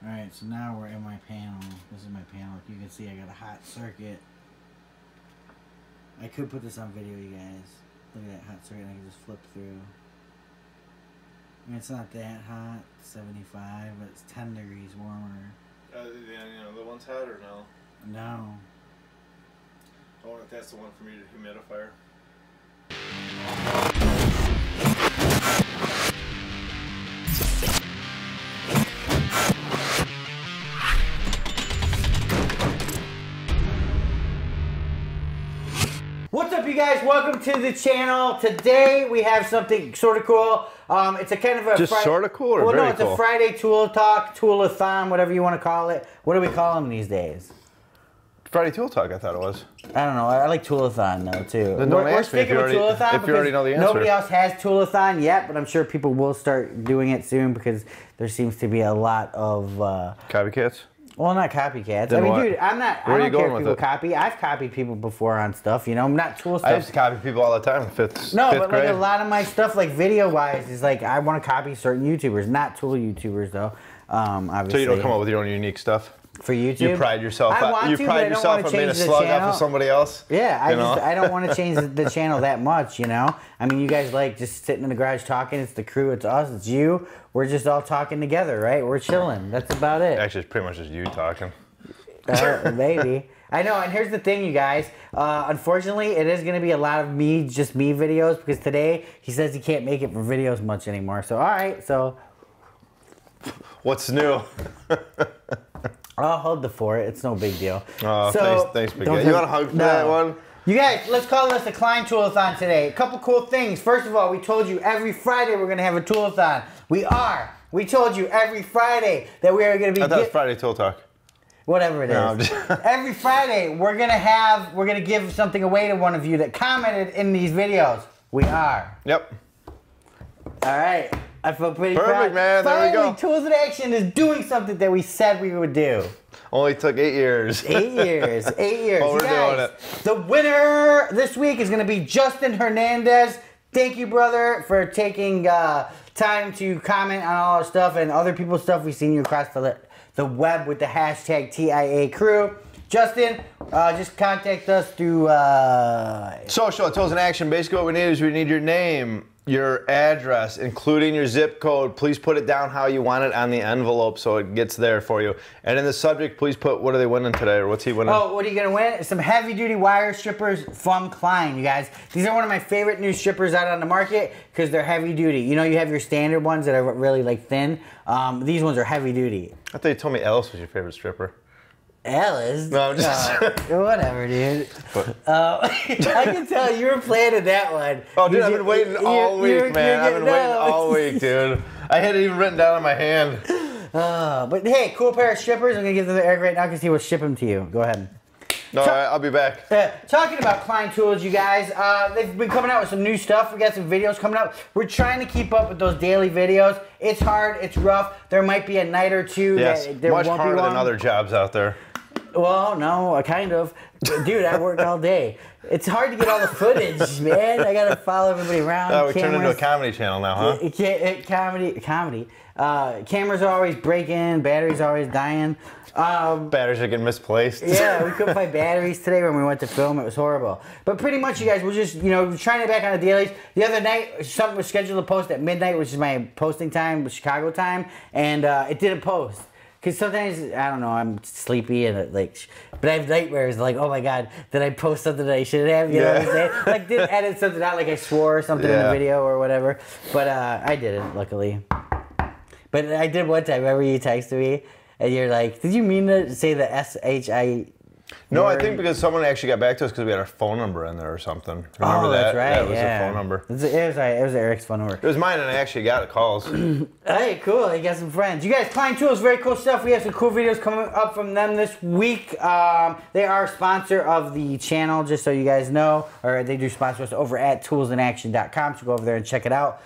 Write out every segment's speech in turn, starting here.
Alright, so now we're in my panel. This is my panel. You can see I got a hot circuit. I could put this on video, you guys. Look at that hot circuit. I can just flip through. I mean, it's not that hot, 75, but it's 10 degrees warmer. The one's hot or no? No. I wonder if that's the one from your humidifier. What's up, you guys? Welcome to the channel. Today we have something sort of cool. It's a kind of a just sort of cool or well, very no, it's cool? a Friday tool talk, tool-a-thon, whatever you want to call it. What do we call them these days? Friday Tool Talk, I thought it was. I don't know. I like tool-a-thon though too. Then don't we're ask me if sticking you with tool-a-thon if you already know the answer. Nobody else has tool-a-thon yet, but I'm sure people will start doing it soon because there seems to be a lot of Copycats? well, not copycats. Then I mean, what? dude, I Where are you don't care going if with people it? copy. I've copied people before on stuff, you know. I'm not tool stuff. I used to copy people all the time in fifth No, fifth but grade. like a lot of my stuff, like video-wise, is like I want to copy certain YouTubers, not tool YouTubers though. Obviously. So you don't come up with your own unique stuff? for YouTube. You pride yourself I want you to, pride but I don't yourself wanna on being a change the slug off channel. of somebody else? Yeah, know? I don't want to change the channel that much, you know? I mean, you guys like just sitting in the garage talking. It's the crew, it's us, it's you. We're just all talking together, right? We're chilling. That's about it. Actually, it's pretty much just you talking. Maybe. I know, and here's the thing, you guys. Unfortunately, it is going to be a lot of just me videos because today he says he can't make it for videos much anymore. So, all right, so What's new? I'll hold the fort. It's no big deal. Oh, So, thanks, Big don't Guy. You want a hug for no. that one? You guys, let's call this a Klein Tool-a-thon today. A couple cool things. First of all, we told you every Friday we're going to have a Tool-a-thon. We are. We told you every Friday that we are going to be... I thought it was Friday Tool Talk. Whatever it is. No, I'm just- Every Friday, we're gonna give something away to one of you that commented in these videos. We are. Yep. All right. I feel pretty Perfect, proud. man. There we Finally, go. Tools in Action is doing something that we said we would do. Only took 8 years. 8 years. 8 years. Well, we're You guys, doing it. The winner this week is going to be Justin Hernandez. Thank you, brother, for taking time to comment on all our stuff and other people's stuff. We've seen you across the web with the hashtag TIA crew. Justin, just contact us through... Social, Tools in Action. Basically what we need is we need your name, your address, including your zip code. Please put it down how you want it on the envelope so it gets there for you. And in the subject, please put what are they winning today or what's he winning? Oh, what are you going to win? Some heavy-duty wire strippers from Klein, you guys. These are one of my favorite new strippers out on the market because they're heavy-duty. You know, you have your standard ones that are really, like, thin. These ones are heavy-duty. I thought you told me Alice was your favorite stripper. Alice? No, I'm just... Whatever, dude. I can tell you were planning that one. Oh, dude, I've been waiting all week, man. I've been waiting all week, dude. I had it even written down on my hand. But hey, cool pair of strippers. I'm going to give them to Eric right now because he will ship them to you. Go ahead. No, all right, I'll be back. Talking about Klein Tools, you guys, they've been coming out with some new stuff. We got some videos coming up. We're trying to keep up with those daily videos. It's hard. It's rough. There might be a night or two Yes, that there much won't harder be one. than other jobs out there. Well, no, kind of. Dude, I work all day. It's hard to get all the footage, man. I gotta follow everybody around. Oh, we turned into a comedy channel now, huh? Comedy. Cameras are always breaking. Batteries are always dying. Batteries are getting misplaced. Yeah, we couldn't find batteries today when we went to film. It was horrible. But pretty much, you guys, we're just, you know, trying it back on the dailies. The other night, something was scheduled to post at midnight, which is my posting time, Chicago time, and it didn't post. Because sometimes, I don't know, I'm sleepy and but I have nightmares like, oh my God, did I post something that I shouldn't have? You know what I'm saying? Like, didn't edit something out, like I swore or something in the video or whatever. But I didn't, luckily. But I did one time. Remember you texted me and you're like, did you mean to say the S-H-I? No, I think because someone actually got back to us because we had our phone number in there or something. Remember Oh, that? that's right. Yeah, it was a phone number. It was Eric's phone number. It was mine, and I actually got calls. Hey, cool. You got some friends. You guys, Klein Tools, very cool stuff. We have some cool videos coming up from them this week. They are a sponsor of the channel, just so you guys know. Or they do sponsor us over at toolsinaction.com, so go over there and check it out.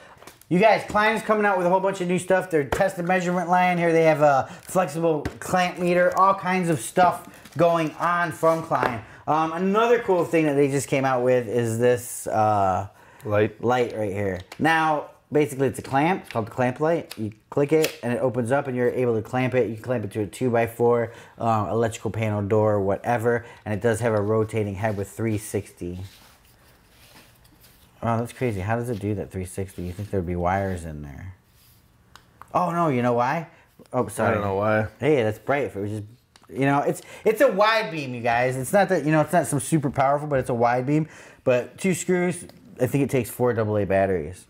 You guys, Klein is coming out with a whole bunch of new stuff. Their test and measurement line. Here they have a flexible clamp meter. All kinds of stuff going on from Klein. Another cool thing that they just came out with is this light right here. Now, basically it's a clamp. It's called the clamp light. You click it and it opens up and you're able to clamp it. You can clamp it to a 2x4 electrical panel door or whatever. And it does have a rotating head with 360. Oh, that's crazy. How does it do that 360? You think there'd be wires in there? Oh no, you know why? Oh, sorry. I don't know why. Hey, that's bright. If it was just, you know, it's a wide beam, you guys. It's not that, you know, it's not some super powerful, but it's a wide beam. But 2 screws, I think it takes 4 AA batteries.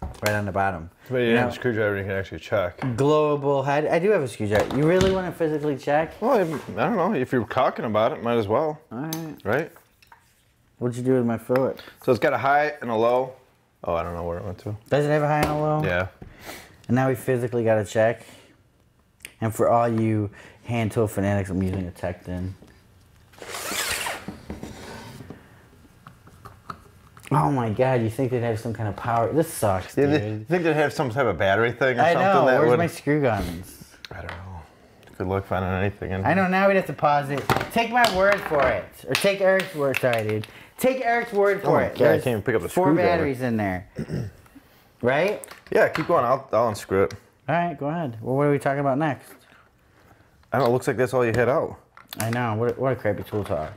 Right on the bottom. But you have a screwdriver you can actually check. Global head. I do have a screwdriver. You really want to physically check? Well, I don't know. If you're talking about it, might as well. All right. Right? What'd you do with my foot? So it's got a high and a low. Oh, I don't know where it went to. Does it have a high and a low? Yeah. And now we physically got to check. And for all you hand tool fanatics, I'm using a Tecton. Oh my God! You think they'd have some kind of power? This sucks, dude. You think they'd have some type of battery thing or I something? know. That Where's would... my screw guns? I don't know. Good luck finding anything. I know. Now we'd have to pause it. Take my word for it, or take Eric's word. Sorry, dude. Take Eric's word for it. God, I can't even pick up the 4 screwdriver. batteries in there. Right? Yeah, keep going. I'll unscrew it. All right, go ahead. Well, what are we talking about next? I don't know. It looks like that's all you hit out. I know. What a crappy tool talk.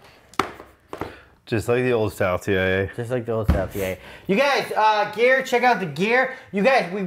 Just like the old style TIA. Just like the old style TA. You guys, gear, check out the gear. You guys, we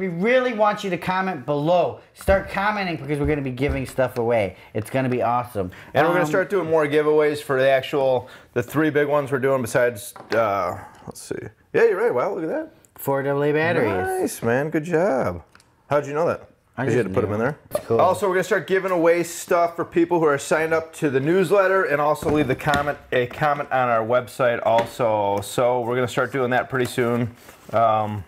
really want you to comment below. Start commenting because we're going to be giving stuff away. It's going to be awesome. And we're going to start doing more giveaways for the 3 big ones we're doing besides, let's see. Yeah, you're right. Wow, look at that. 4 AA batteries. Nice, man. Good job. How'd you know that? Because you had to put them in there. Cool. Also, we're going to start giving away stuff for people who are signed up to the newsletter and also leave a comment on our website also. So we're going to start doing that pretty soon. You're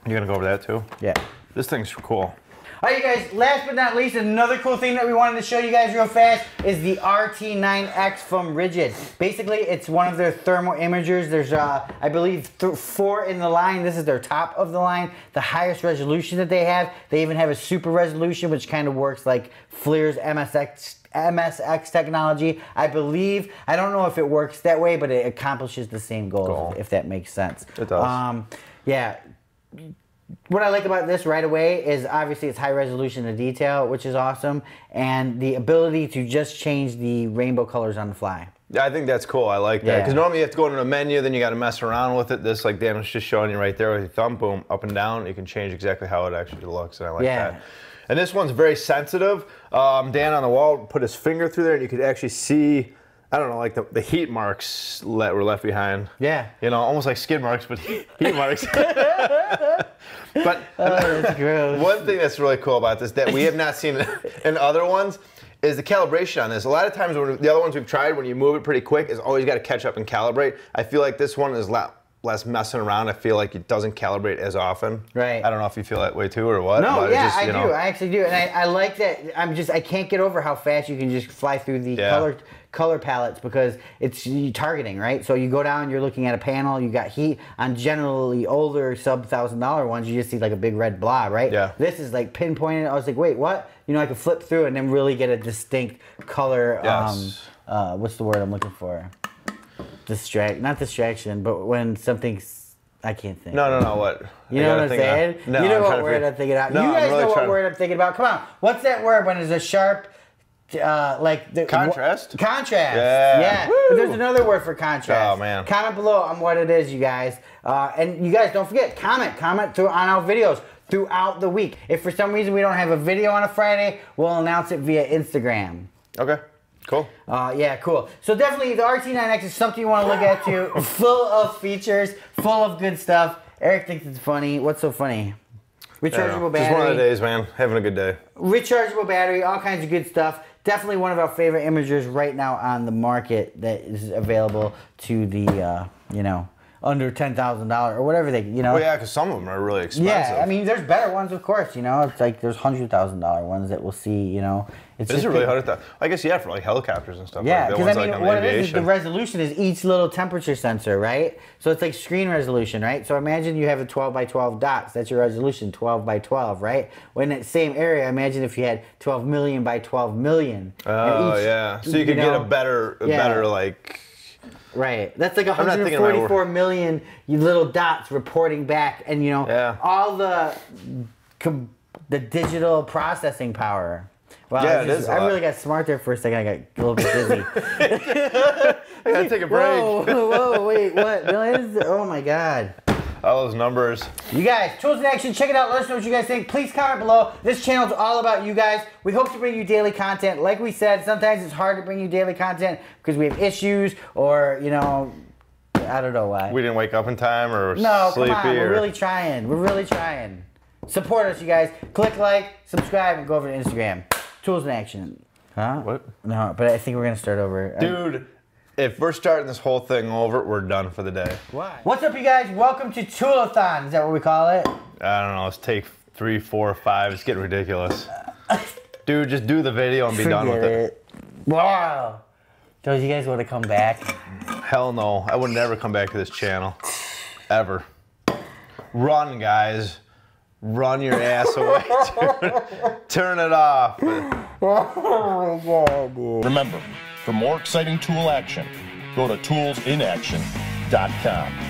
going to go over that too? Yeah. This thing's cool. All right, you guys, last but not least, another cool thing that we wanted to show you guys real fast is the RT9X from Ridgid. Basically, it's one of their thermal imagers. There's, I believe, 4 in the line. This is their top of the line, the highest resolution that they have. They even have a super resolution, which kind of works like FLIR's MSX technology. I believe, I don't know if it works that way, but it accomplishes the same goals, if that makes sense. It does. Yeah. What I like about this right away is obviously it's high resolution to detail, which is awesome, and the ability to just change the rainbow colors on the fly. Yeah, I think that's cool. I like that. Because normally you have to go into a menu, then you got to mess around with it. This, like Dan was just showing you right there with your thumb, boom, up and down. You can change exactly how it actually looks, and I like that. And this one's very sensitive. Dan on the wall put his finger through there, and you could actually see, I don't know, like the heat marks that were left behind. Yeah. You know, almost like skid marks, but heat marks. But that's gross. One thing that's really cool about this that we have not seen in other ones is the calibration on this. A lot of times when the other ones we've tried, when you move it pretty quick, it's always got to catch up and calibrate. I feel like this one is a lot less messing around. I feel like it doesn't calibrate as often. Right. I don't know if you feel that way too or what. No, but yeah, just, I do. I actually do. And I like that. I can't get over how fast you can just fly through the color palettes because it's targeting, right? So you go down, you're looking at a panel, you got heat. On generally older sub-$1,000 ones, you just see like a big red blob, right? Yeah. This is like pinpointed. I was like, wait, what? You know, I could flip through and then really get a distinct color. Yes. What's the word I'm looking for? Not distraction, but when something's, I can't think. No, what? You know what I'm saying? No, you know what word I'm thinking about. No, you guys really know what word I'm thinking about. Come on. What's that word when it's a sharp, like the contrast? Contrast. Yeah. But there's another word for contrast. Oh, man. Comment below on what it is, you guys. And you guys, don't forget, comment on our videos throughout the week. If for some reason we don't have a video on a Friday, we'll announce it via Instagram. Okay. Cool. Yeah, cool. So definitely the RT9X is something you want to look at too. Full of features, full of good stuff. Eric thinks it's funny. What's so funny? Rechargeable battery. Just one of the days, man. Having a good day. Rechargeable battery, all kinds of good stuff. Definitely one of our favorite imagers right now on the market that is available to the, under $10,000 or whatever they, Well, yeah, because some of them are really expensive. Yeah, I mean, there's better ones, of course, It's like there's $100,000 ones that we'll see, It's Is it really $100,000? I guess, yeah, for like helicopters and stuff. Yeah, because like what it is the resolution is each little temperature sensor, right? So it's like screen resolution, right? So imagine you have a 12 by 12 dots. That's your resolution, 12 by 12, right? Well, in that same area, imagine if you had 12 million by 12 million. Oh, yeah. So you could get a better like... Right. That's like not thinking of my 144 million little dots reporting back, and you know all the digital processing power. Wow, yeah, it is. I really got smart there for a second. I got a little bit dizzy. I gotta take a break. Whoa, wait, what? Millions? Oh my God. All those numbers. You guys, Tools in Action, check it out. Let us know what you guys think. Please comment below. This channel is all about you guys. We hope to bring you daily content. Like we said, sometimes it's hard to bring you daily content because we have issues or, you know, I don't know why. We didn't wake up in time or no, sleepy. Come on. We're really trying. We're really trying. Support us, you guys. Click like, subscribe, and go over to Instagram. Tools in Action. Huh? What? No, but I think we're going to start over. Dude. If we're starting this whole thing over, we're done for the day. Why? What's up, you guys? Welcome to Toolathon. Is that what we call it? I don't know. Let's take 3, 4, 5. It's getting ridiculous. Dude, just do the video and be done with it. Wow. So you guys want to come back? Hell no. I would never come back to this channel. Ever. Run, guys. Run your ass away. Turn it off. Oh my God, dude. Remember, for more exciting tool action, go to toolsinaction.com.